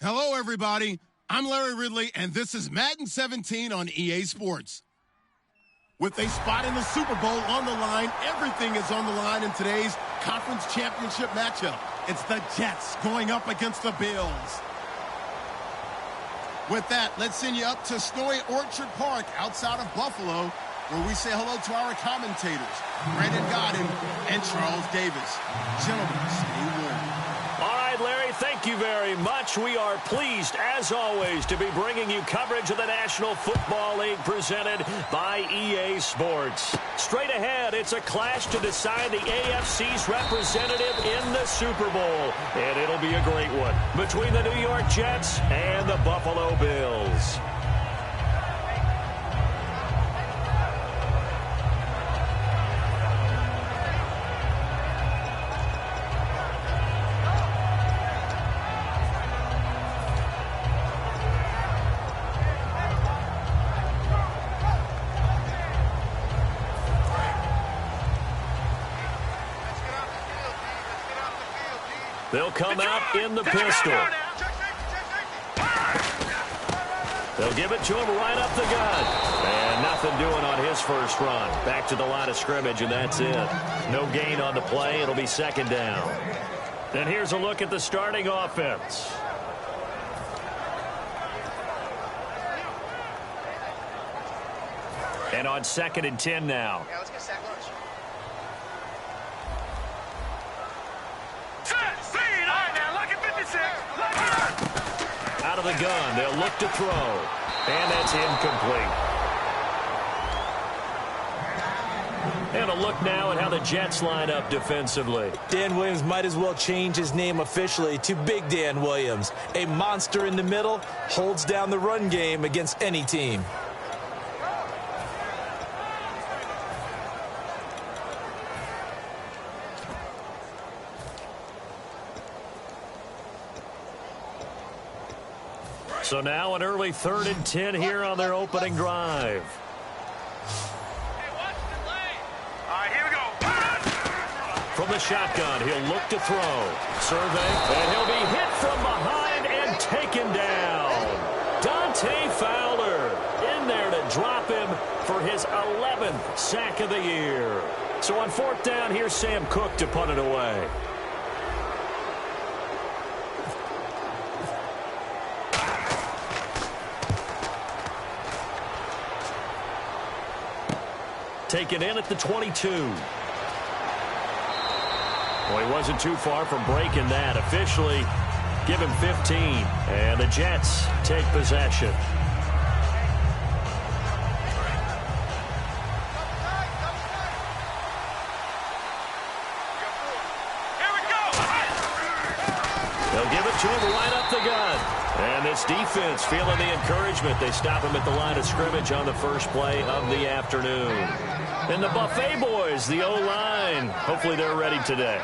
Hello, everybody. I'm Larry Ridley, and this is Madden 17 on EA Sports. With a spot in the Super Bowl on the line, everything is on the line in today's conference championship matchup. It's the Jets going up against the Bills. With that, let's send you up to snowy Orchard Park outside of Buffalo, where we say hello to our commentators, Brandon Godden and Charles Davis. Gentlemen, stay warm. All right, Larry, thank you very much. We are pleased, as always, to be bringing you coverage of the National Football League presented by EA Sports. Straight ahead, it's a clash to decide the AFC's representative in the Super Bowl. And it'll be a great one between the New York Jets and the Buffalo Bills. They'll come out in the pistol. They'll give it to him right up the gut. And nothing doing on his first run. Back to the line of scrimmage, and that's it. No gain on the play. It'll be second down. And here's a look at the starting offense. And on 2nd and 10 now. Yeah, let's get sack lunch. Out of the gun, they'll look to throw. And that's incomplete. And a look now at how the Jets line up defensively. Dan Williams might as well change his name officially to Big Dan Williams. A monster in the middle, holds down the run game against any team. So now an early 3rd and 10 here on their opening drive. Hey, watch the lane. All right, here we go. From the shotgun, he'll look to throw. Survey, and he'll be hit from behind and taken down. Dante Fowler in there to drop him for his 11th sack of the year. So on 4th down, here's Sam Cook to punt it away. Taken in at the 22. Well, he wasn't too far from breaking that. Officially, give him 15. And the Jets take possession. Here we go. They'll give it to him right up the gut. And this defense feeling the encouragement. They stop him at the line of scrimmage on the first play of the afternoon. And the Buffet boys, the O-line, hopefully they're ready today.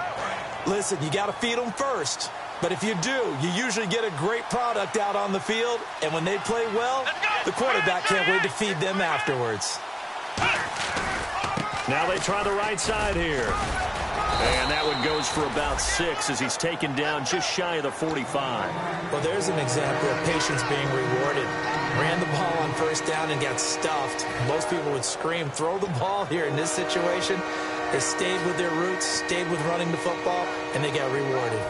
Listen, you got to feed them first. But if you do, you usually get a great product out on the field. And when they play well, the quarterback can't wait to feed them afterwards. Now they try the right side here. And that one goes for about 6 as he's taken down just shy of the 45. Well, there's an example of patience being rewarded. Ran the ball on 1st down and got stuffed. Most people would scream, throw the ball here in this situation. They stayed with their roots, stayed with running the football, and they got rewarded.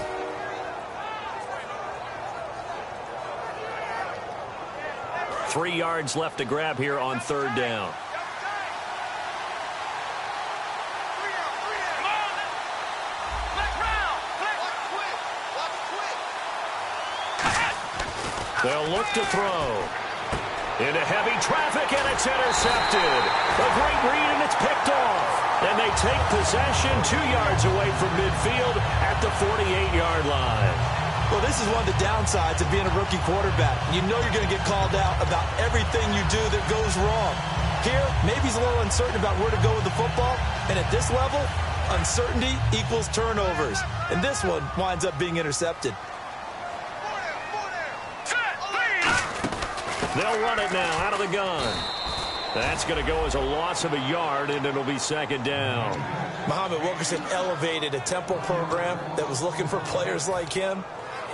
Three yards left to grab here on 3rd down. They'll look to throw. Into heavy traffic, and it's intercepted. A great read, and it's picked off. And they take possession 2 yards away from midfield at the 48-yard line. Well, this is one of the downsides of being a rookie quarterback. You know you're going to get called out about everything you do that goes wrong. Here, maybe he's a little uncertain about where to go with the football. And at this level, uncertainty equals turnovers. And this one winds up being intercepted. They'll run it now out of the gun. That's going to go as a loss of a yard, and it'll be 2nd down. Muhammad Wilkerson elevated a Temple program that was looking for players like him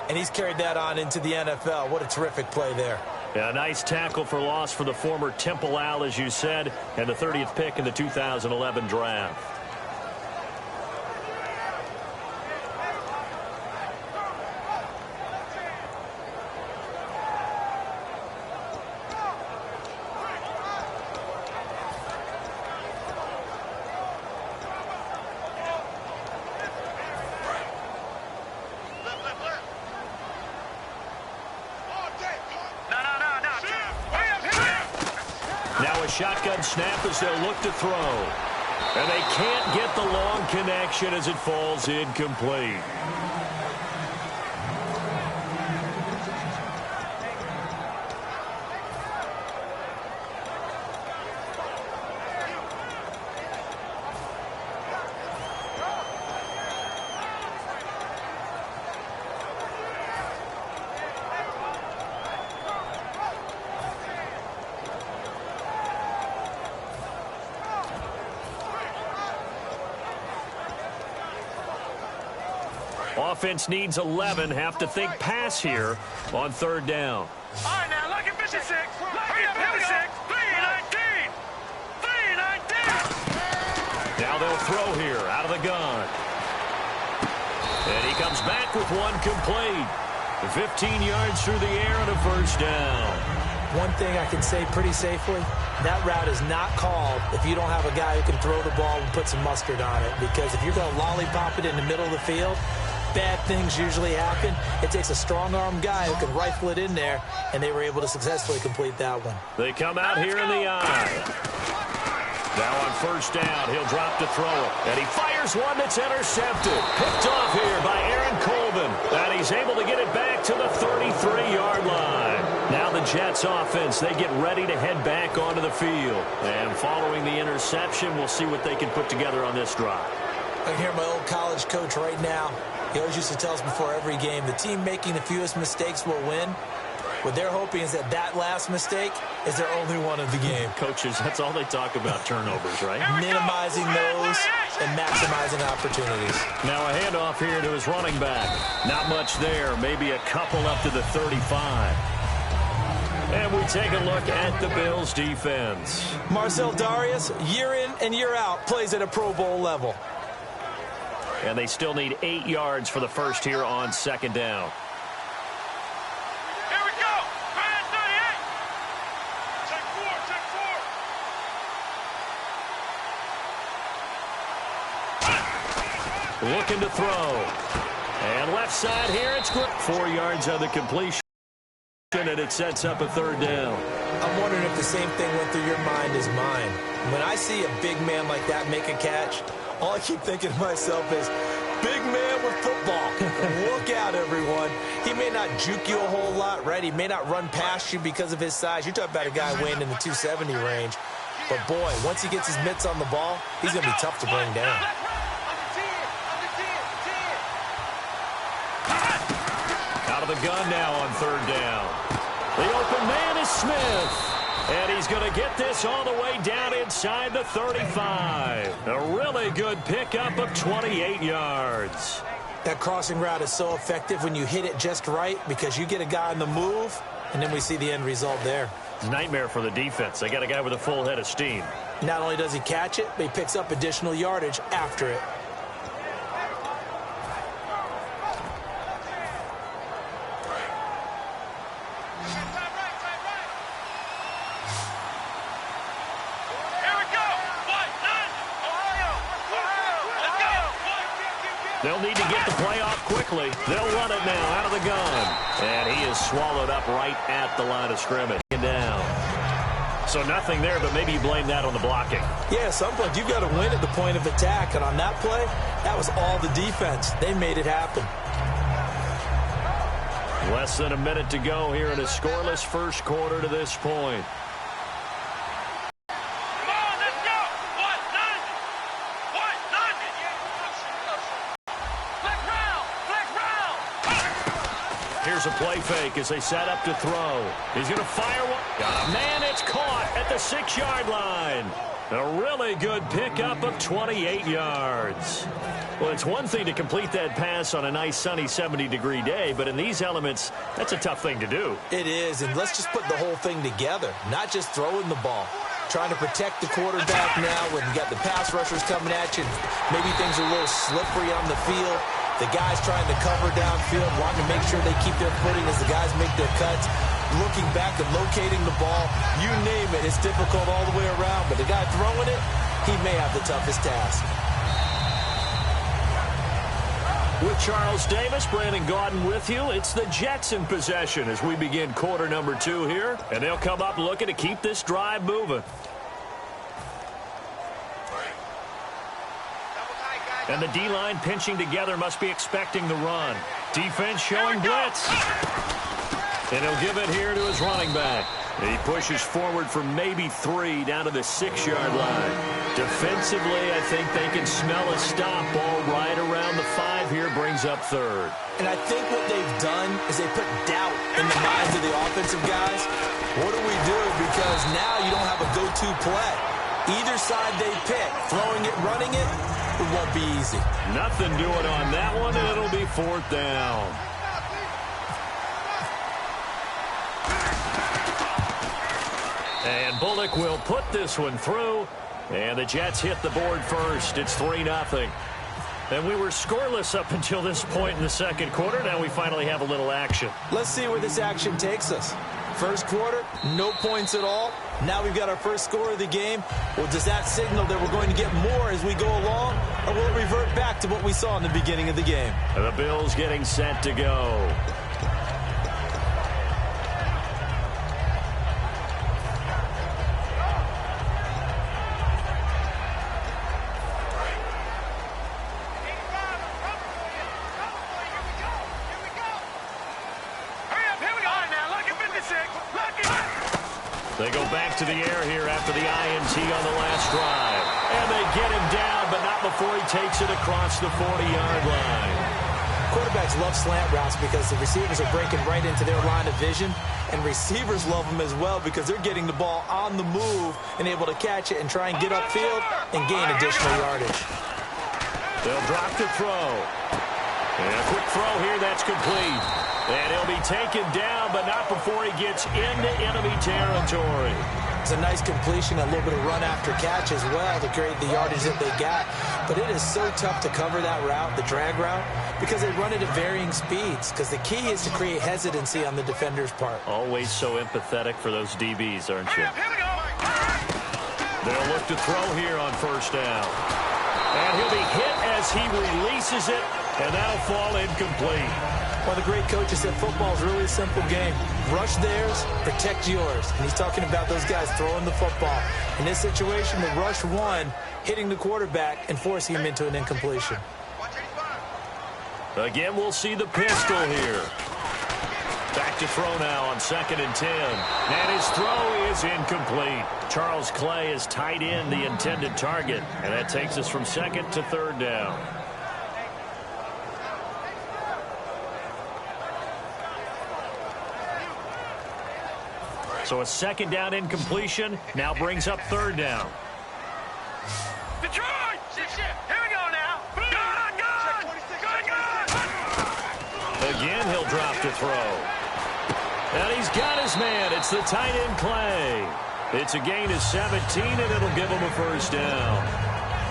and he's carried that on into the NFL. What a terrific play there. Yeah, nice tackle for loss for the former Temple Owl, as you said, and the 30th pick in the 2011 draft. Shotgun snap as they'll look to throw. And they can't get the long connection as it falls incomplete. Offense needs 11. Have to think pass here on third down. All right, now look at 56. Hurry up, 56. 319. 319. Now they'll throw here out of the gun. And he comes back with one complete. 15 yards through the air and a first down. One thing I can say pretty safely, that route is not called if you don't have a guy who can throw the ball and put some mustard on it. Because if you're going to lollipop it in the middle of the field, bad things usually happen. It takes a strong-arm guy who can rifle it in there, and they were able to successfully complete that one. They come out here in the eye. Now on first down, he'll drop to throw it. And he fires one that's intercepted. Picked off here by Aaron Colvin. And he's able to get it back to the 33-yard line. Now the Jets offense, they get ready to head back onto the field. And following the interception, we'll see what they can put together on this drive. I can hear my old college coach right now. He always used to tell us before every game, the team making the fewest mistakes will win. What they're hoping is that last mistake is their only one of the game. Coaches, that's all they talk about, turnovers, right? Minimizing those and maximizing opportunities. Now a handoff here to his running back. Not much there, maybe a couple up to the 35. And we take a look at the Bills' defense. Marcel Darius, year in and year out, plays at a Pro Bowl level. And they still need 8 yards for the first here on second down. Here we go. Man 38. Check 4. Looking to throw. And left side here, it's good. 4 yards on the completion, and it sets up a third down. I'm wondering if the same thing went through your mind as mine. When I see a big man like that make a catch, all I keep thinking to myself is, big man with football. Look out, everyone. He may not juke you a whole lot, right? He may not run past you because of his size. You're talking about a guy weighing in the 270 range. But, boy, once he gets his mitts on the ball, he's going to be tough to bring down. Out of the gun now on third down. The open man is Smith. And he's going to get this all the way down inside the 35. A really good pickup of 28 yards. That crossing route is so effective when you hit it just right because you get a guy on the move, and then we see the end result there. It's a nightmare for the defense. They got a guy with a full head of steam. Not only does he catch it, but he picks up additional yardage after it. They'll need to get the play off quickly. They'll run it now out of the gun. And he is swallowed up right at the line of scrimmage. Down. So nothing there, but maybe you blame that on the blocking. Yeah, sometimes you've got to win at the point of attack. And on that play, that was all the defense. They made it happen. Less than a minute to go here in a scoreless first quarter to this point. Here's a play fake as they set up to throw. He's going to fire one. Got a man. It's caught at the 6-yard line. A really good pickup of 28 yards. Well, it's one thing to complete that pass on a nice sunny 70-degree day, but in these elements, that's a tough thing to do. It is, and let's just put the whole thing together, not just throwing the ball. Trying to protect the quarterback now when you got the pass rushers coming at you. Maybe things are a little slippery on the field. The guys trying to cover downfield, wanting to make sure they keep their footing as the guys make their cuts. Looking back and locating the ball, you name it, it's difficult all the way around. But the guy throwing it, he may have the toughest task. With Charles Davis, Brandon Gaudin with you. It's the Jets in possession as we begin quarter number 2 here. And they'll come up looking to keep this drive moving. And the D-line pinching together must be expecting the run. Defense showing blitz. And he'll give it here to his running back. And he pushes forward from maybe 3 down to the 6-yard line. Defensively, I think they can smell a stop. Ball right around the 5 here, brings up 3rd. And I think what they've done is they put doubt in the minds of the offensive guys. What do we do? Because now you don't have a go-to play. Either side they pick, throwing it, running it, it won't be easy. Nothing doing on that one, and it'll be 4th down. And Bullock will put this one through, and the Jets hit the board first. It's 3-0. And we were scoreless up until this point in the second quarter. Now we finally have a little action. Let's see where this action takes us. First quarter, no points at all. Now we've got our first score of the game. Well, does that signal that we're going to get more as we go along, or will it revert back to what we saw in the beginning of the game? And the Bills getting set to go. They go back to the air here after the INT on the last drive. And they get him down, but not before he takes it across the 40-yard line. Quarterbacks love slant routes because the receivers are breaking right into their line of vision. And receivers love them as well because they're getting the ball on the move and able to catch it and try and get upfield and gain additional yardage. They'll drop to throw. And a quick throw here, that's complete. And he'll be taken down, but not before he gets into enemy territory. It's a nice completion, a little bit of run after catch as well to create the yardage that they got. But it is so tough to cover that route, the drag route, because they run it at varying speeds. Because the key is to create hesitancy on the defender's part. Always so empathetic for those DBs, aren't you? They'll look to throw here on first down. And he'll be hit as he releases it, and that'll fall incomplete. Well, the great coaches said football is really a simple game. Rush theirs, protect yours. And he's talking about those guys throwing the football. In this situation, the rush one, hitting the quarterback and forcing him into an incompletion. Again, we'll see the pistol here. Back to throw now on 2nd and 10. And his throw is incomplete. Charles Clay is tight end, the intended target. And that takes us from 2nd to 3rd down. So a 2nd down incompletion now brings up 3rd down. Detroit! Here we go now. Again, he'll drop to throw. And he's got his man. It's the tight end, Clay. It's a gain of 17, and it'll give him a first down.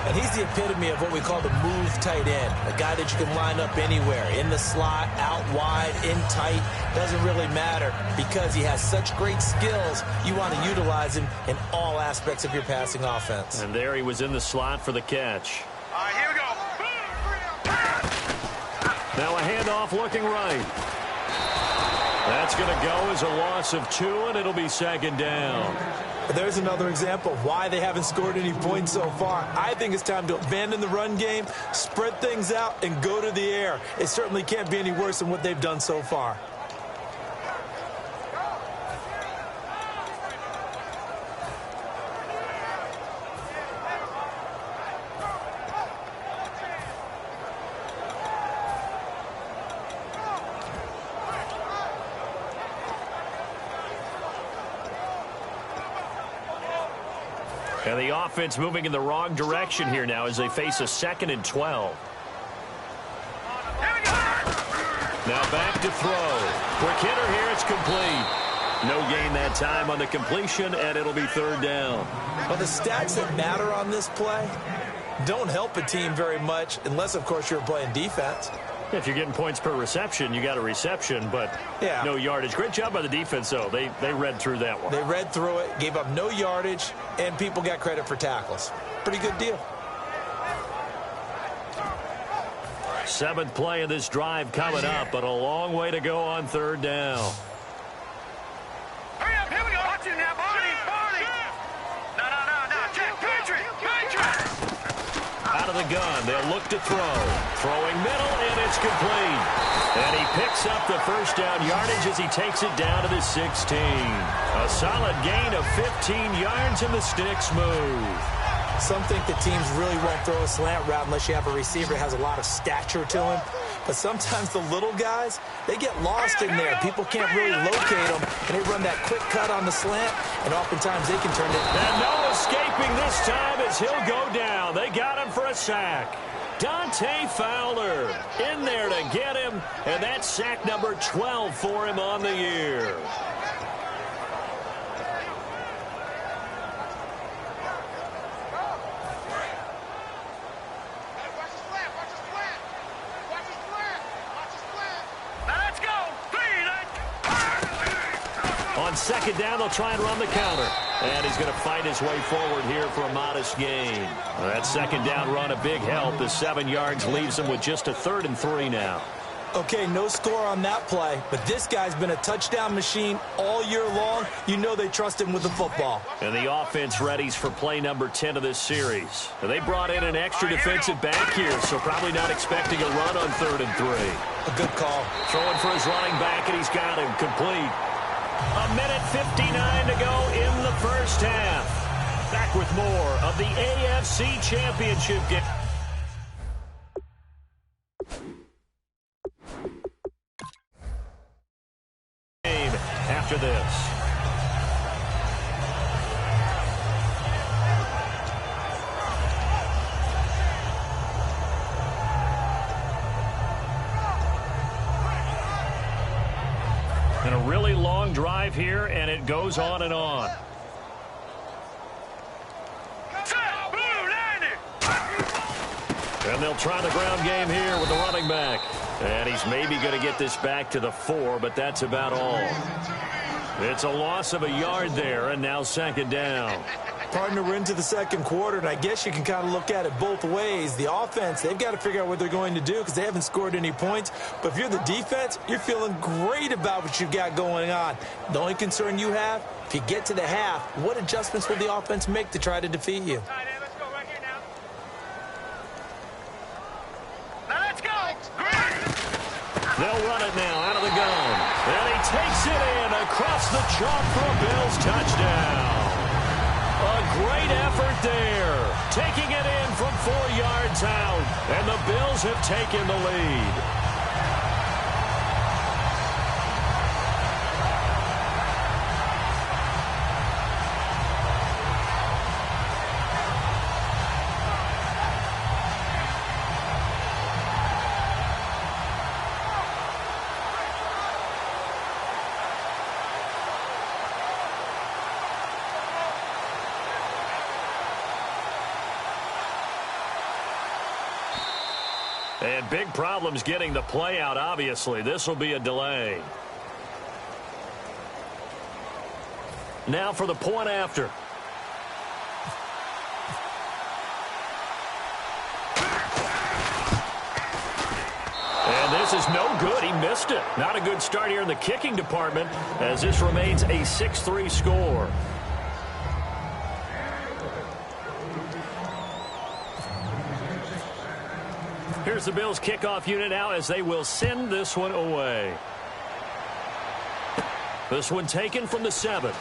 And he's the epitome of what we call the move tight end, a guy that you can line up anywhere, in the slot, out wide, in tight, doesn't really matter because he has such great skills. You want to utilize him in all aspects of your passing offense. And there he was in the slot for the catch. All right, here we go. Now a handoff looking right. That's going to go as a loss of 2, and it'll be 2nd down. There's another example of why they haven't scored any points so far. I think it's time to abandon the run game, spread things out, and go to the air. It certainly can't be any worse than what they've done so far. And the offense moving in the wrong direction here now as they face a 2nd and 12. Now back to throw. Quick hitter here. It's complete. No gain that time on the completion, and it'll be 3rd down. Well, the stats that matter on this play don't help a team very much unless, of course, you're playing defense. If you're getting points per reception, you got a reception, but no yardage. Great job by the defense, though. They read through that one. They read through it, gave up no yardage, and people got credit for tackles. Pretty good deal. 7th play of this drive coming up, but a long way to go on 3rd down. Hurry up, here we go. Watch it now, Barney. No. Check, Patrick. Out of the gun, they'll look to throw. Throwing middle, and it's complete. And he picks up the 1st down yardage as he takes it down to the 16. A solid gain of 15 yards, and the sticks move. Some think that teams really won't throw a slant route unless you have a receiver that has a lot of stature to him. But sometimes the little guys, they get lost in there. People can't really locate them, and they run that quick cut on the slant, and oftentimes they can turn it. And no escaping this time as he'll go down. They got him for a sack. Dante Fowler in there to get him, and that's sack number 12 for him on the year. On 2nd down, they'll try and run the counter. And he's going to fight his way forward here for a modest gain. That 2nd down run, a big help. The 7 yards leaves him with just a 3rd and 3 now. Okay, no score on that play, but this guy's been a touchdown machine all year long. You know they trust him with the football. And the offense readies for play number 10 of this series. Now, they brought in an extra defensive back here, so probably not expecting a run on 3rd and 3. A good call. Throwing for his running back, and he's got him complete. A minute 59 to go in the 1st half. Back with more of the AFC Championship game. After this. And a really long drive here, and it goes on and on. And they'll try the ground game here with the running back. And he's maybe going to get this back to the 4, but that's about all. It's a loss of a yard there, and now 2nd down. Partner, we're into the 2nd quarter, and I guess you can kind of look at it both ways. The offense, they've got to figure out what they're going to do because they haven't scored any points. But if you're the defense, you're feeling great about what you've got going on. The only concern you have, if you get to the half, what adjustments will the offense make to try to defeat you? They'll run it now out of the gun. And he takes it in across the chalk for a Bills touchdown. A great effort there. Taking it in from 4 yards out. And the Bills have taken the lead. And big problems getting the play out, obviously. This will be a delay. Now for the point after. And this is no good. He missed it. Not a good start here in the kicking department as this remains a 6-3 score. Here's the Bills kickoff unit now as they will send this one away. This one taken from the 7.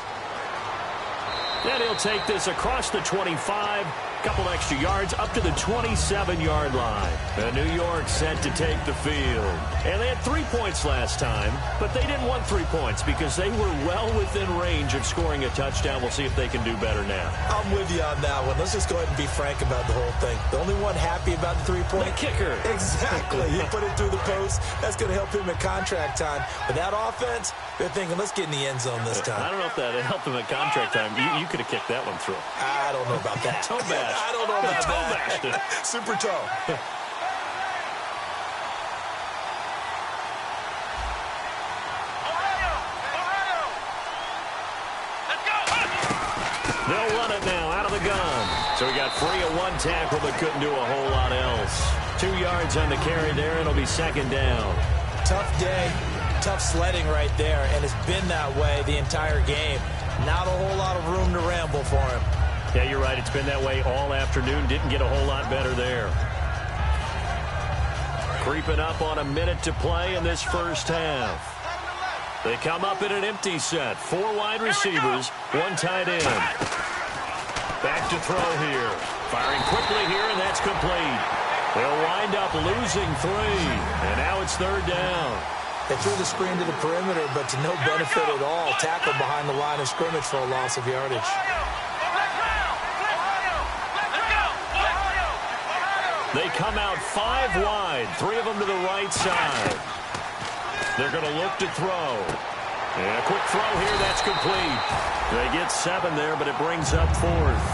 And he'll take this across the 25, Couple extra yards up to the 27-yard line. And New York set to take the field. And they had 3 points last time, but they didn't want 3 points because they were well within range of scoring a touchdown. We'll see if they can do better now. I'm with you on that one. Let's just go ahead and be frank about the whole thing. The only one happy about the 3-point? The kicker. Exactly. He put it through the post. That's going to help him at contract time. But that offense, they're thinking, let's get in the end zone this time. I don't know if that helped him at contract time. You could have kicked that one through. I don't know about that. Toe bash. I don't know about that. Super toe. They'll run it now out of the gun. So he got free of one tackle but couldn't do a whole lot else. 2 yards on the carry there. It'll be second down. Tough day. Tough sledding right there, and it's been that way the entire game. Not a whole lot of room to ramble for him. Yeah, you're right. It's been that way all afternoon. Didn't get a whole lot better there. Creeping up on a minute to play in this first half. They come up in an empty set. 4 wide receivers, 1 tight end. Back to throw here. Firing quickly here, and that's complete. They'll wind up losing 3. And now it's third down. They threw the screen to the perimeter, but to no benefit at all. Tackled behind the line of scrimmage for a loss of yardage. They come out 5 wide, 3 of them to the right side. They're going to look to throw. And a quick throw here, that's complete. They get 7 there, but it brings up 4th.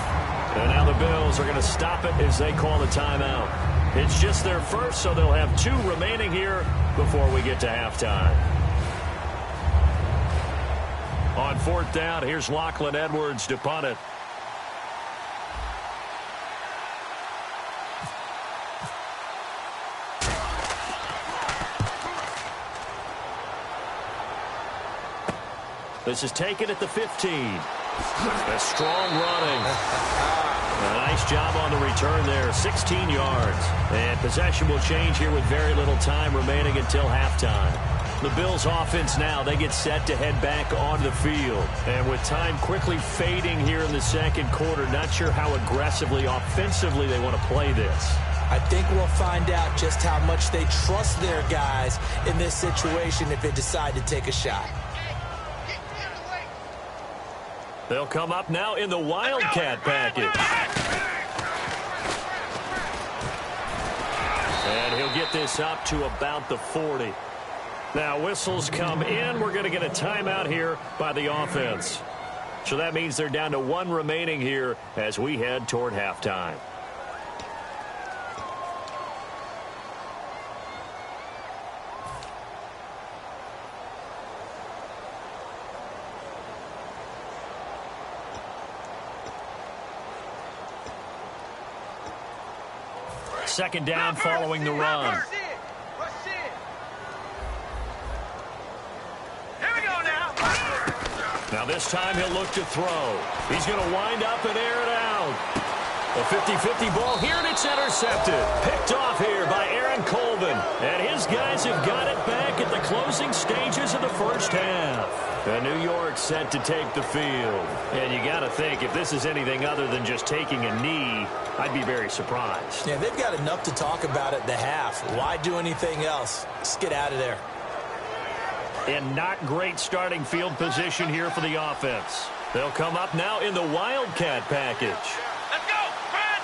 And now the Bills are going to stop it as they call the timeout. It's just their first, so they'll have 2 remaining here before we get to halftime. On 4th down, here's Lachlan Edwards to punt it. This is taken at the 15. A strong running. A nice job on the return there. 16 yards. And possession will change here with very little time remaining until halftime. The Bills offense now, they get set to head back on the field. And with time quickly fading here in the second quarter, not sure how aggressively, offensively they want to play this. I think we'll find out just how much they trust their guys in this situation if they decide to take a shot. They'll come up now in the Wildcat package. And he'll get this up to about the 40. Now whistles come in. We're going to get a timeout here by the offense. So that means they're down to 1 remaining here as we head toward halftime. Second down following the run. Here we go now. Now this time he'll look to throw. He's going to wind up and air it out. A 50-50 ball here, and it's intercepted. Picked off here by Aaron Colvin. And his guys have got it back at the closing stages of the first half. And New York set to take the field. And you got to think, if this is anything other than just taking a knee, I'd be very surprised. Yeah, they've got enough to talk about at the half. Why do anything else? Just get out of there. And not great starting field position here for the offense. They'll come up now in the Wildcat package. Let's go. Brad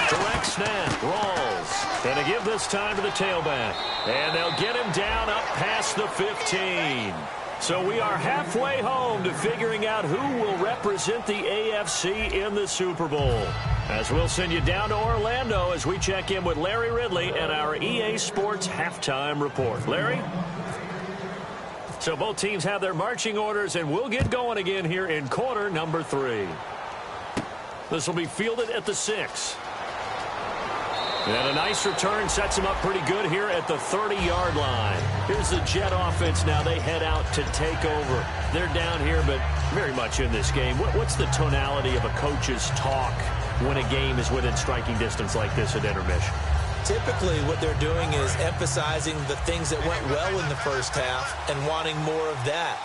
38. Direct snap, rolls. And to give this time to the tailback. And they'll get him down up past the 15. So we are halfway home to figuring out who will represent the AFC in the Super Bowl. As we'll send you down to Orlando as we check in with Larry Ridley and our EA Sports Halftime Report. Larry? So both teams have their marching orders, and we'll get going again here in quarter number 3. This will be fielded at the 6. And a nice return sets them up pretty good here at the 30-yard line. Here's the Jet offense now. They head out to take over. They're down here, but very much in this game. What's the tonality of a coach's talk when a game is within striking distance like this at intermission? Typically, what they're doing is emphasizing the things that went well in the first half and wanting more of that.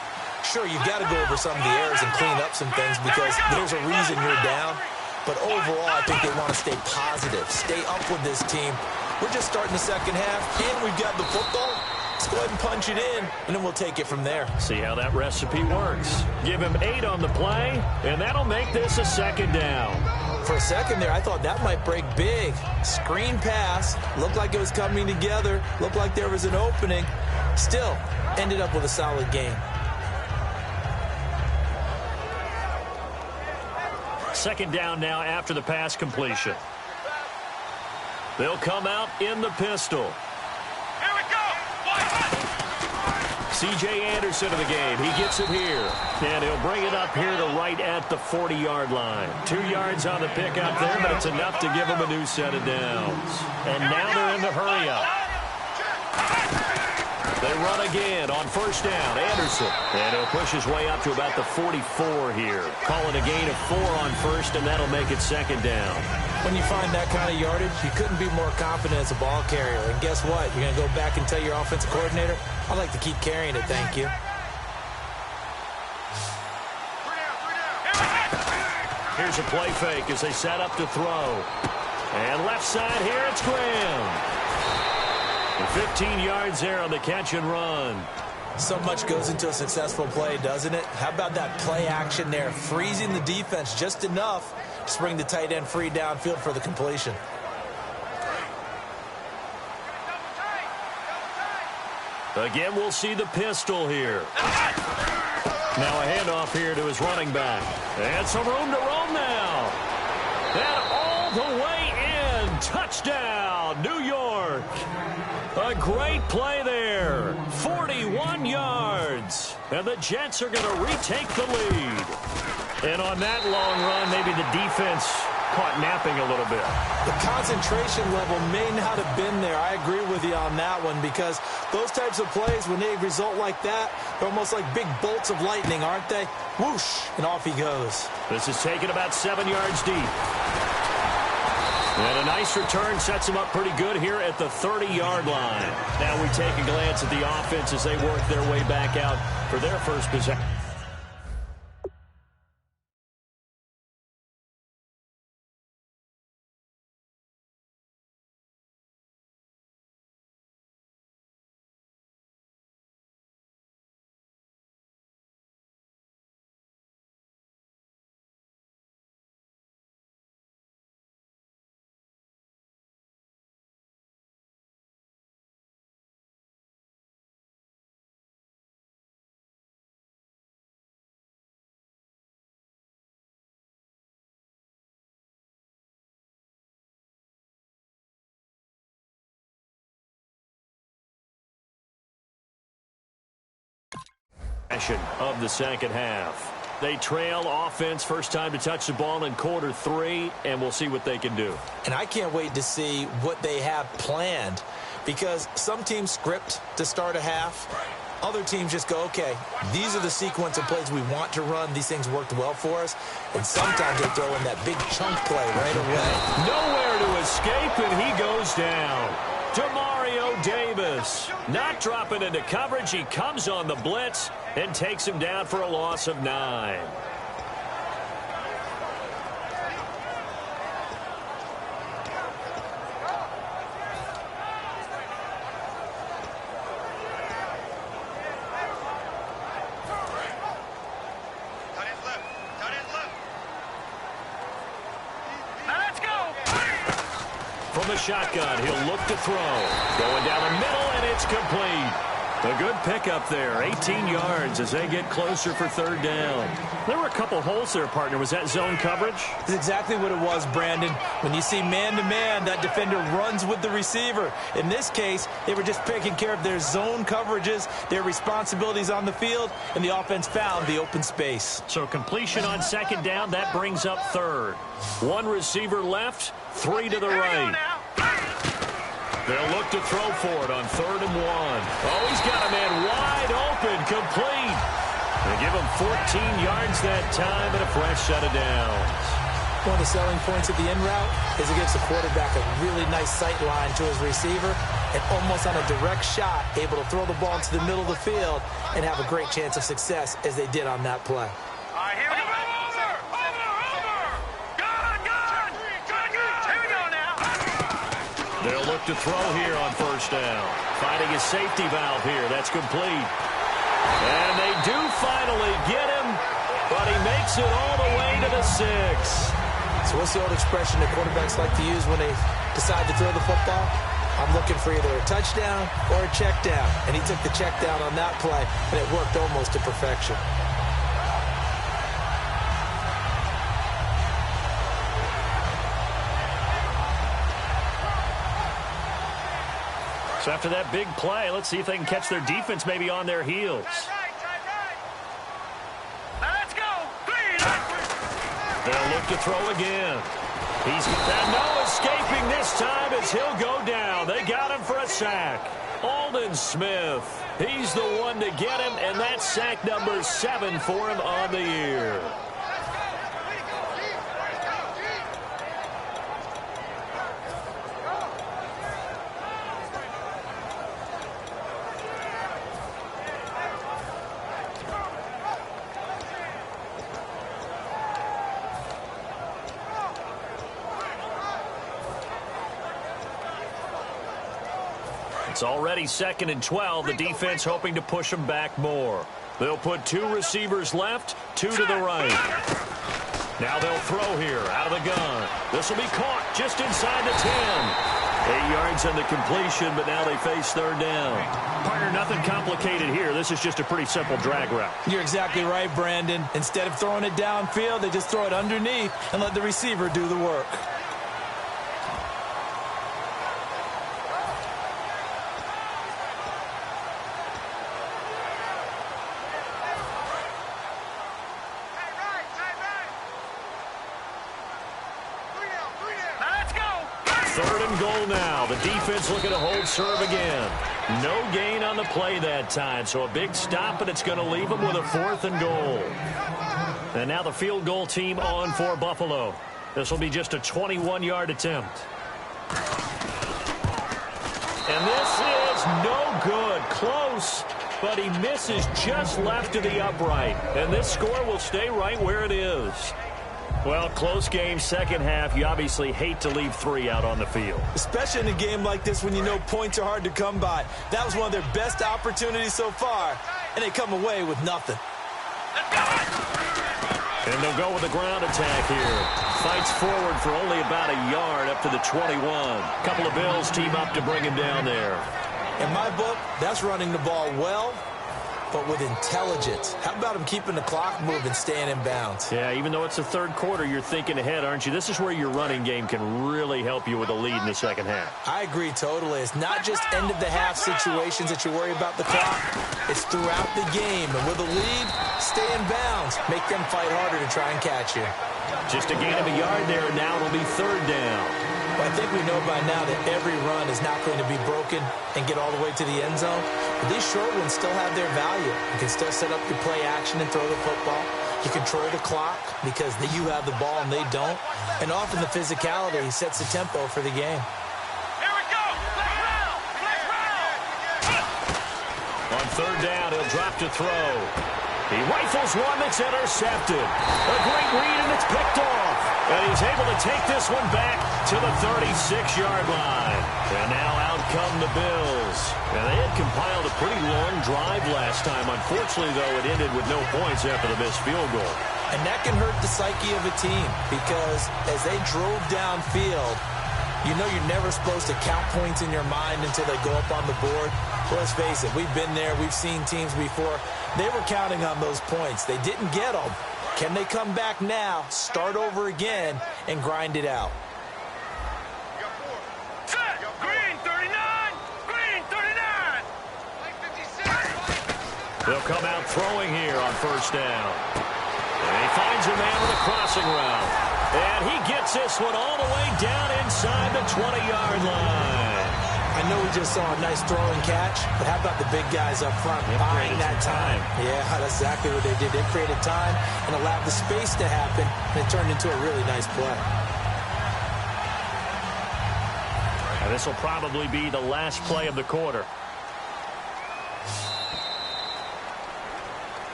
Sure, you've got to go over some of the errors and clean up some things because there's a reason you're down. But overall, I think they want to stay positive, stay up with this team. We're just starting the second half, and we've got the football. Let's go ahead and punch it in, and then we'll take it from there. See how that recipe works. Give him 8 on the play, and that'll make this a second down. For a second there, I thought that might break big. Screen pass, looked like it was coming together, looked like there was an opening. Still, ended up with a solid game. Second down now after the pass completion. They'll come out in the pistol. Here we go. C.J. Anderson of the game. He gets it here. And he'll bring it up here to right at the 40-yard line. 2 yards on the pick up there, but it's enough to give him a new set of downs. And now they're in the hurry-up. They run again on first down. Anderson. And he'll push his way up to about the 44 here. Calling a gain of 4 on first, and that'll make it second down. When you find that kind of yardage, you couldn't be more confident as a ball carrier. And guess what? You're going to go back and tell your offensive coordinator, I'd like to keep carrying it, thank you. Here's a play fake as they set up to throw. And left side here, it's Graham. And 15 yards there on the catch and run. So much goes into a successful play, doesn't it? How about that play action there? Freezing the defense just enough to bring the tight end free downfield for the completion. Again, we'll see the pistol here. Now a handoff here to his running back. And some room to roam now. And all the way in. Touchdown, New York. A great play there. 41 yards. And the Jets are going to retake the lead. And on that long run, maybe the defense caught napping a little bit. The concentration level may not have been there. I agree with you on that one, because those types of plays, when they result like that, they're almost like big bolts of lightning, aren't they? Whoosh, and off he goes. This is taken about 7 yards deep. And a nice return sets him up pretty good here at the 30-yard line. Now we take a glance at the offense as they work their way back out for their first possession. Of the second half. They trail offense, first time to touch the ball in quarter 3, and we'll see what they can do. And I can't wait to see what they have planned, because some teams script to start a half. Other teams just go, okay, these are the sequence of plays we want to run. These things worked well for us. And sometimes they throw in that big chunk play right away. Nowhere to escape, and he goes down. Demario Davis not dropping into coverage. He comes on the blitz and takes him down for a loss of 9. From the shotgun, he'll look to throw. Going down the middle, and it's complete. A good pickup there, 18 yards as they get closer for third down. There were a couple holes there, partner. Was that zone coverage? That's exactly what it was, Brandon. When you see man-to-man, that defender runs with the receiver. In this case, they were just taking care of their zone coverages, their responsibilities on the field, and the offense found the open space. So completion on second down, that brings up third. One receiver left, 3 to the right. They'll look to throw for it on 3rd and 1. Oh, he's got a man wide open, complete. They give him 14 yards that time and a fresh set of downs. One of the selling points of the in route is it gives the quarterback a really nice sight line to his receiver, and almost on a direct shot, able to throw the ball into the middle of the field and have a great chance of success as they did on that play. All right, here we go. Over! Gun! They'll look to throw here on first down. Finding his safety valve here. That's complete. And they do finally get him, but he makes it all the way to the 6. So what's the old expression that quarterbacks like to use when they decide to throw the football? I'm looking for either a touchdown or a check down. And he took the check down on that play, and it worked almost to perfection. So after that big play, let's see if they can catch their defense maybe on their heels. Now let's go. They'll look to throw again. He's got no escaping this time as he'll go down. They got him for a sack. Aldon Smith, he's the one to get him, and that's sack number 7 for him on the year. It's already 2nd and 12. The defense hoping to push them back more. They'll put 2 receivers left, 2 to the right. Now they'll throw here out of the gun. This will be caught just inside the 10. 8 yards on the completion, but now they face 3rd down. Partner, nothing complicated here. This is just a pretty simple drag route. You're exactly right, Brandon. Instead of throwing it downfield, they just throw it underneath and let the receiver do the work. Now the defense looking to hold serve again. No gain on the play that time, so a big stop, but it's going to leave them with a 4th and goal. And now the field goal team on for Buffalo. This will be just a 21-yard attempt. And this is no good. Close, but he misses just left of the upright. And this score will stay right where it is. Well, close game, second half. You obviously hate to leave 3 out on the field. Especially in a game like this when you know points are hard to come by. That was one of their best opportunities so far, and they come away with nothing. And they'll go with the ground attack here. Fights forward for only about a yard up to the 21. A couple of Bills team up to bring him down there. In my book, that's running the ball well, but with intelligence. How about him keeping the clock moving, staying in bounds? Yeah, even though it's the 3rd quarter, you're thinking ahead, aren't you? This is where your running game can really help you with a lead in the second half. I agree totally. It's not just end-of-the-half situations that you worry about the clock. It's throughout the game. And with a lead, stay in bounds. Make them fight harder to try and catch you. Just a gain of a yard there, and now it'll be 3rd down. Well, I think we know by now that every run is not going to be broken and get all the way to the end zone. But these short ones still have their value. You can still set up your play action and throw the football. You control the clock because you have the ball and they don't. And often the physicality sets the tempo for the game. Here we go. Flex round. On 3rd down, he'll drop to throw. He rifles one that's intercepted. A great read, and it's picked off. And he's able to take this one back to the 36-yard line. And now out come the Bills. And they had compiled a pretty long drive last time. Unfortunately, though, it ended with no points after the missed field goal. And that can hurt the psyche of a team because as they drove downfield, you know you're never supposed to count points in your mind until they go up on the board. Well, let's face it, we've been there. We've seen teams before. They were counting on those points. They didn't get them. Can they come back now, start over again, and grind it out? Set. Green 39. Green 39. They'll come out throwing here on 1st down. And he finds a man with a crossing route. And he gets this one all the way down inside the 20-yard line. I know we just saw a nice throw and catch, but how about the big guys up front buying that time? Yeah, that's exactly what they did. They created time and allowed the space to happen, and it turned into a really nice play. And this will probably be the last play of the quarter.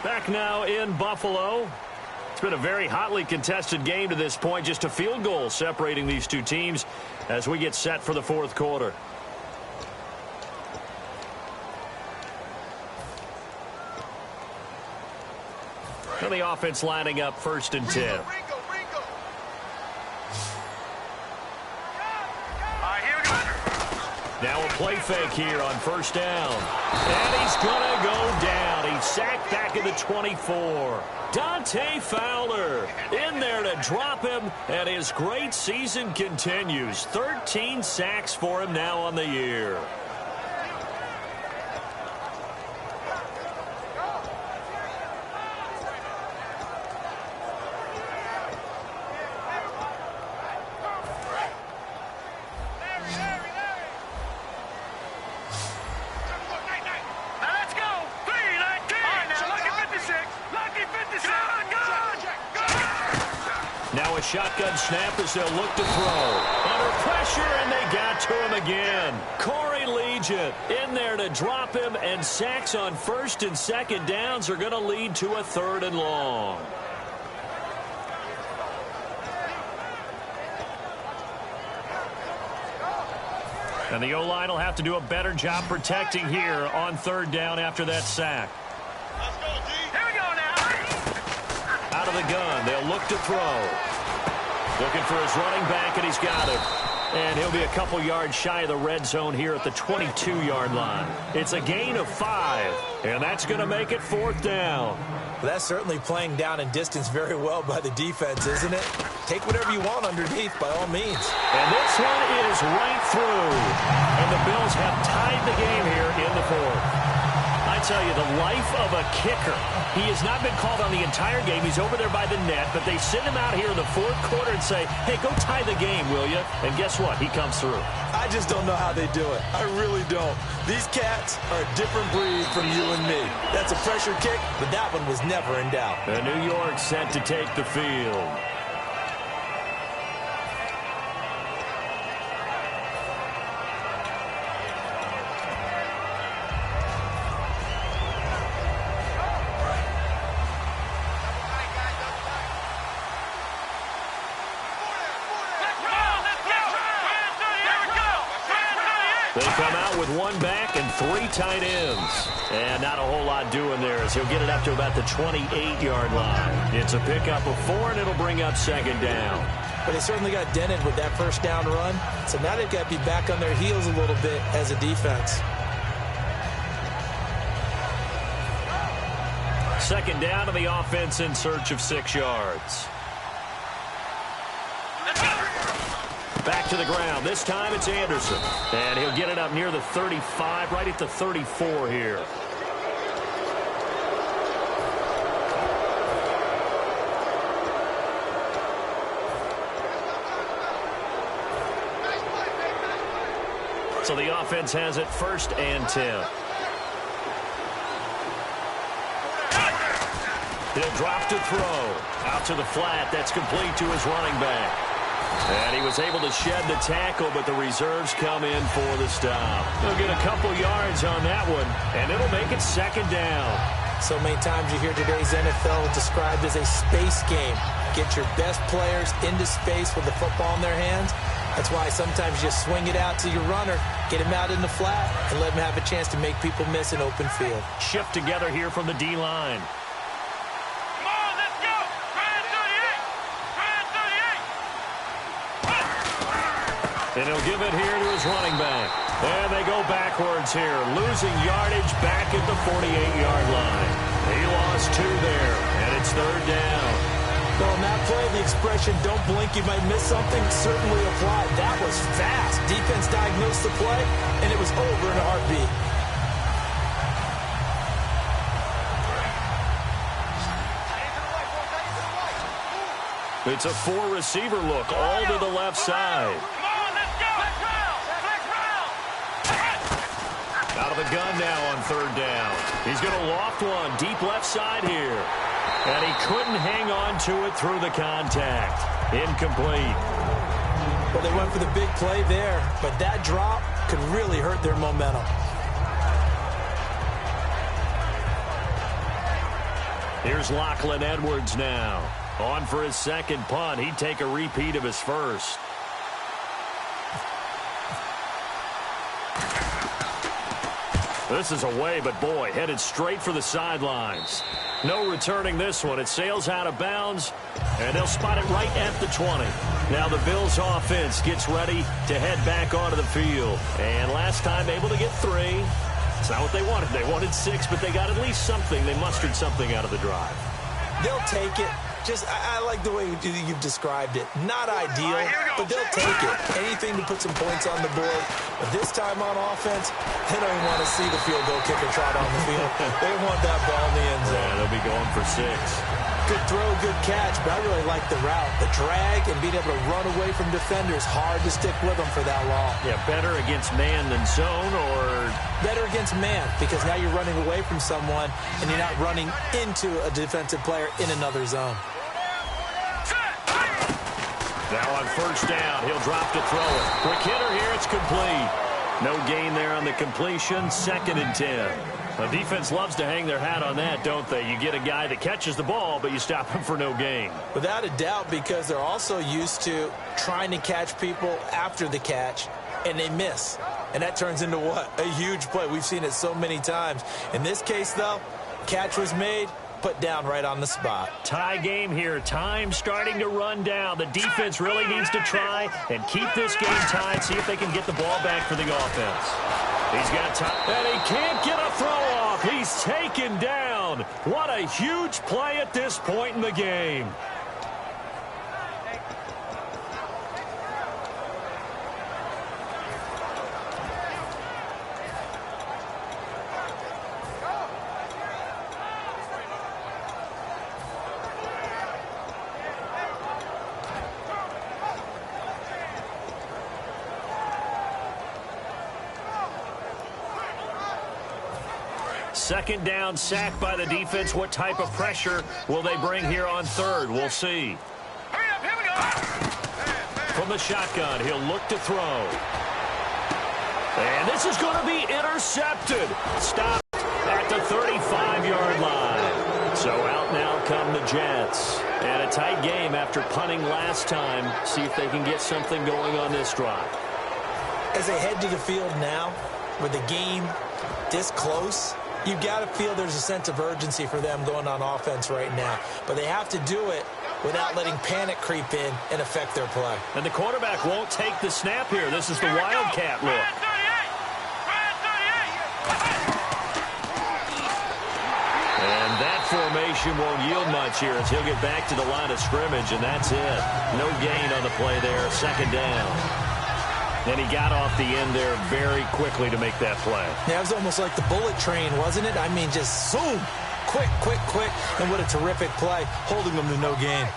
Back now in Buffalo. It's been a very hotly contested game to this point. Just a field goal separating these two teams as we get set for the fourth quarter. And the offense lining up 1st and 10. Now a play fake here on 1st down. And he's going to go down. He's sacked back at the 24. Dante Fowler in there to drop him, and his great season continues. 13 sacks for him now on the year. Shotgun snap as they'll look to throw. Under pressure, and they got to him again. Corey Liuget in there to drop him, and sacks on 1st and 2nd downs are going to lead to a 3rd and long. And the O-line will have to do a better job protecting here on 3rd down after that sack. Let's go, G. Here we go now. Out of the gun, they'll look to throw. Looking for his running back, and he's got him. And he'll be a couple yards shy of the red zone here at the 22-yard line. It's a gain of 5, and that's going to make it 4th down. Well, that's certainly playing down and distance very well by the defense, isn't it? Take whatever you want underneath, by all means. And this one is right through. And the Bills have tied the game here in the 4th. I tell you, the life of a kicker. He has not been called on the entire game. He's over there by the net, but they send him out here in the 4th quarter and say, hey, go tie the game, will you? And guess what? He comes through. I just don't know how they do it. I really don't. These cats are a different breed from you and me. That's a pressure kick, but that one was never in doubt. And New York set to take the field. They come out with 1 back and 3 tight ends. And not a whole lot doing there as he'll get it up to about the 28-yard line. It's a pickup of 4, and it'll bring up 2nd down. But they certainly got dented with that 1st down run. So now they've got to be back on their heels a little bit as a defense. 2nd down, to the offense in search of 6 yards. Back to the ground. This time it's Anderson. And he'll get it up near the 35, right at the 34 here. So the offense has it 1st and 10. He'll drop to throw. Out to the flat. That's complete to his running back. And he was able to shed the tackle, but the reserves come in for the stop. He'll get a couple yards on that one, and it'll make it 2nd down. So many times you hear today's NFL described as a space game. Get your best players into space with the football in their hands. That's why sometimes you swing it out to your runner, get him out in the flat, and let him have a chance to make people miss an open field. Shift together here from the D-line. And he'll give it here to his running back. And they go backwards here, losing yardage back at the 48-yard line. He lost 2 there, and it's 3rd down. Well, on that play, the expression, don't blink, you might miss something, certainly applied. That was fast. Defense diagnosed the play, and it was over in a heartbeat. It's a 4-receiver look all to the left side. Out of the gun now on 3rd down. He's going to loft one deep left side here. And he couldn't hang on to it through the contact. Incomplete. Well, they went for the big play there, but that drop could really hurt their momentum. Here's Lachlan Edwards now. On for his second punt. He'd take a repeat of his first. This is away, but boy, headed straight for the sidelines. No returning this one. It sails out of bounds, and they'll spot it right at the 20. Now the Bills offense gets ready to head back onto the field. And last time able to get 3. It's not what they wanted. They wanted 6, but they got at least something. They mustered something out of the drive. They'll take it. I like the way you've described it. Not ideal, but they'll take it. Anything to put some points on the board. But this time on offense, they don't even want to see the field goal kicker trot on the field. They want that ball in the end zone. Yeah, they'll be going for 6. Good throw, good catch, but I really like the route. The drag and being able to run away from defenders, hard to stick with them for that long. Yeah, better against man than zone, or better against man, because now you're running away from someone and you're not running into a defensive player in another zone. Now on first down, he'll drop to throw it. Quick hitter here, it's complete. No gain there on the completion, 2nd and 10. The defense loves to hang their hat on that, don't they? You get a guy that catches the ball, but you stop him for no gain. Without a doubt, because they're also used to trying to catch people after the catch, and they miss. And that turns into what? A huge play. We've seen it so many times. In this case, though, catch was made, put down right on the spot. Tie game here. Time starting to run down. The defense really needs to try and keep this game tied, see if they can get the ball back for the offense. He's got time, and he can't get a throw off. He's taken down. What a huge play at this point in the game. Second down, sack by the defense. What type of pressure will they bring here on 3rd? We'll see. Hurry up, here we go. From the shotgun, he'll look to throw. And this is going to be intercepted. Stop at the 35-yard line. So out now come the Jets. And a tight game after punting last time. See if they can get something going on this drive. As they head to the field now, with the game this close, you've got to feel there's a sense of urgency for them going on offense right now. But they have to do it without letting panic creep in and affect their play. And the quarterback won't take the snap here. This is the Wildcat look. And that formation won't yield much here as he'll get back to the line of scrimmage, and that's it. No gain on the play there, 2nd down. And he got off the end there very quickly to make that play. Yeah, it was almost like the bullet train, wasn't it? I mean, just zoom, quick, quick, quick. And what a terrific play, holding them to no gain.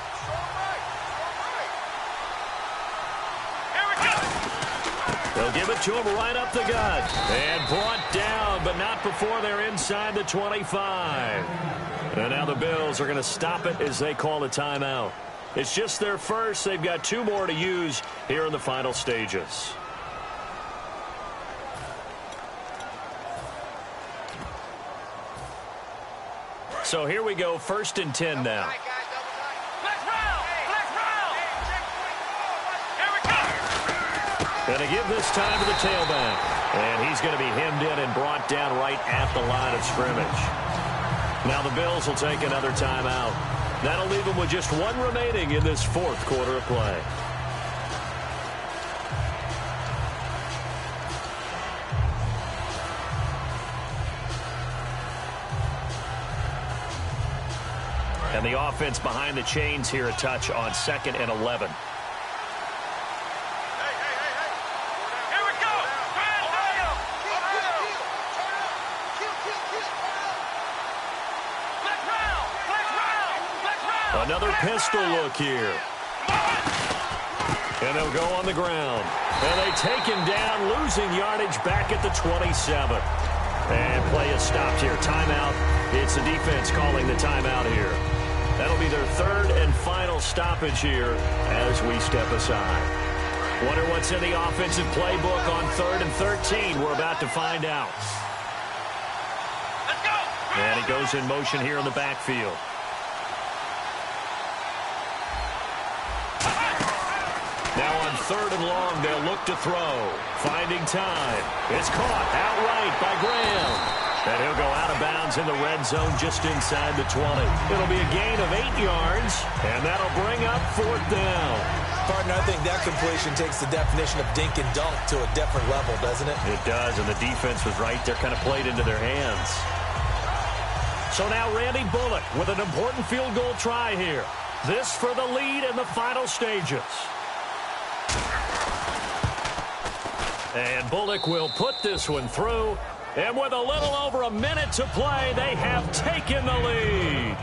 They'll give it to him right up the gut. And brought down, but not before they're inside the 25. And now the Bills are going to stop it as they call a timeout. It's just their first. They've got 2 more to use here in the final stages. So here we go, 1st and 10 now. Going to give this time to the tailback. And he's going to be hemmed in and brought down right at the line of scrimmage. Now the Bills will take another timeout. That'll leave them with just 1 remaining in this 4th quarter of play. And the offense behind the chains here, a touch on 2nd and 11. Another pistol look here. And they'll go on the ground. And they take him down, losing yardage back at the 27. And play is stopped here. Timeout. It's the defense calling the timeout here. That'll be their 3rd and final stoppage here as we step aside. Wonder what's in the offensive playbook on 3rd and 13. We're about to find out. Let's go. And he goes in motion here in the backfield. 3rd and long. They'll look to throw. Finding time. It's caught outright by Graham. And he'll go out of bounds in the red zone just inside the 20. It'll be a gain of 8 yards, and that'll bring up 4th down. Partner, I think that completion takes the definition of dink and dunk to a different level, doesn't it? It does, and the defense was right there, kind of played into their hands. So now Randy Bullock with an important field goal try here. This for the lead in the final stages. And Bullock will put this one through. And with a little over a minute to play, they have taken the lead.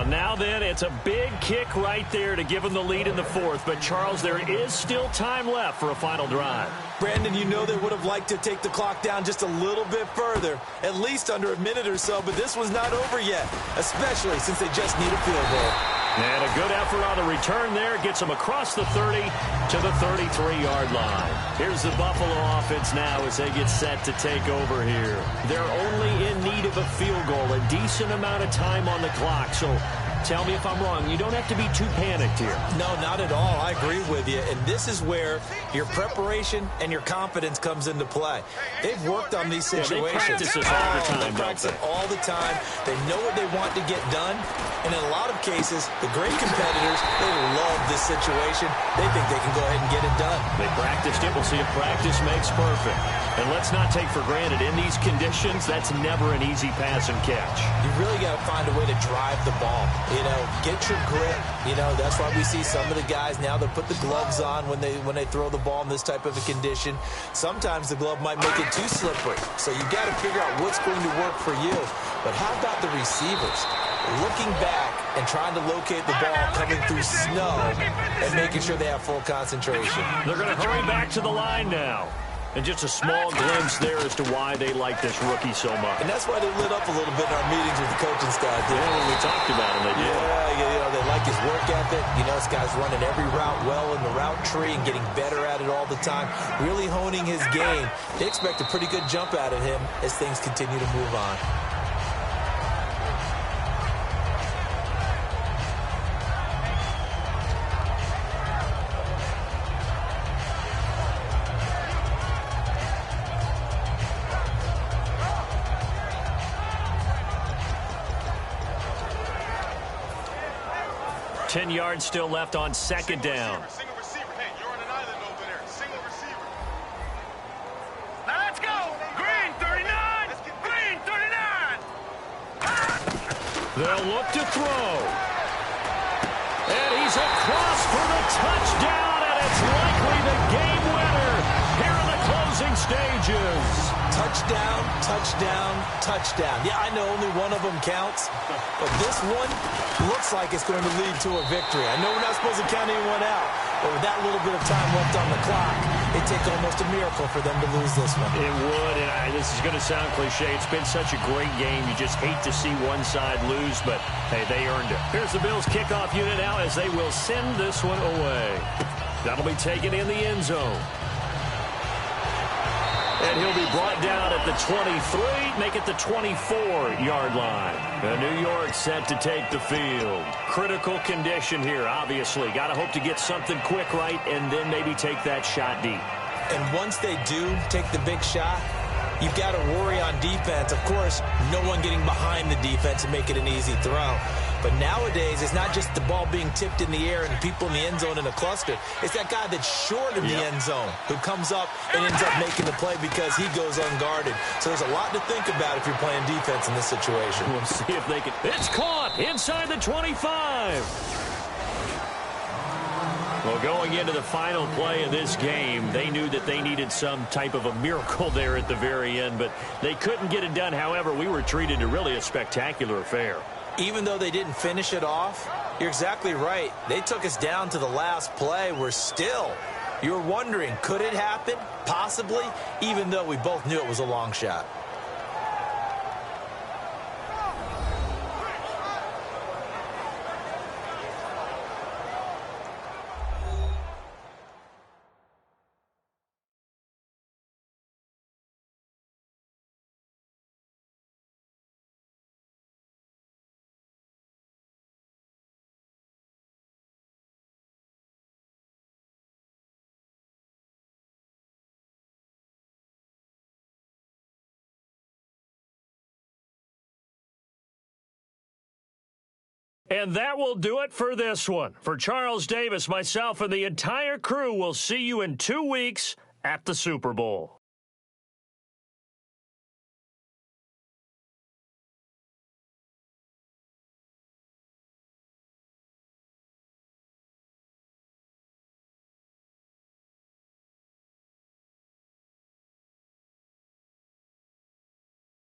Now then, it's a big kick right there to give them the lead in the 4th. But, Charles, there is still time left for a final drive. Brandon, you know they would have liked to take the clock down just a little bit further, at least under a minute or so, but this was not over yet, especially since they just need a field goal. And a good effort on the return there. Gets them across the 30 to the 33-yard line. Here's the Buffalo offense now as they get set to take over here. They're only in need of a field goal, a decent amount of time on the clock. So tell me if I'm wrong. You don't have to be too panicked here. No, not at all. I agree with you. And this is where your preparation and your confidence comes into play. They've worked on these situations. They practice this all the time, They practice it all the time. They know what they want to get done. And in a lot of cases, the great competitors, they love this situation. They think they can go ahead and get it done. They practiced it. We'll see if practice makes perfect. And let's not take for granted, in these conditions, that's never an easy pass and catch. You really got to find a way to drive the ball. You know, get your grip. You know, that's why we see some of the guys now that put the gloves on when they throw the ball in this type of a condition. Sometimes the glove might make it too slippery. So you got to figure out what's going to work for you. But how about the receivers? Looking back and trying to locate the ball coming through snow and making sure they have full concentration. They're going to hurry back to the line now. And just a small glimpse there as to why they like this rookie so much. And that's why they lit up a little bit in our meetings with the coaching staff. Yeah, when we talked about him, they did. Yeah, you know, they like his work ethic. You know, this guy's running every route well in the route tree and getting better at it all the time, really honing his game. They expect a pretty good jump out of him as things continue to move on. Ten yards still left on 2nd down. Single receiver. Hey, you're on an island over there. Single receiver. Now let's go. Green 39. Green 39. They'll look to throw. And he's across for the touchdown, and it's likely the game winner here in the closing stages. Touchdown, touchdown, touchdown. Yeah, I know only one of them counts, but this one looks like it's going to lead to a victory. I know we're not supposed to count anyone out, but with that little bit of time left on the clock, it'd take almost a miracle for them to lose this one. It would, and this is going to sound cliche. It's been such a great game. You just hate to see one side lose, but, hey, they earned it. Here's the Bills kickoff unit now as they will send this one away. That'll be taken in the end zone. And he'll be brought down at the 23, make it the 24-yard line. And New York set to take the field. Critical condition here, obviously. Got to hope to get something quick right and then maybe take that shot deep. And once they do take the big shot, you've got to worry on defense. Of course, no one getting behind the defense and make it an easy throw. But nowadays, it's not just the ball being tipped in the air and people in the end zone in a cluster. It's that guy that's short of the end zone who comes up and ends up making the play because he goes unguarded. So there's a lot to think about if you're playing defense in this situation. We'll see if they can. It's caught inside the 25. Well, going into the final play of this game, they knew that they needed some type of a miracle there at the very end, but they couldn't get it done. However, we were treated to really a spectacular affair. Even though they didn't finish it off, you're exactly right. They took us down to the last play. We're still, you're wondering, could it happen? Possibly, even though we both knew it was a long shot. And that will do it for this one. For Charles Davis, myself, and the entire crew, we'll see you in 2 weeks at the Super Bowl.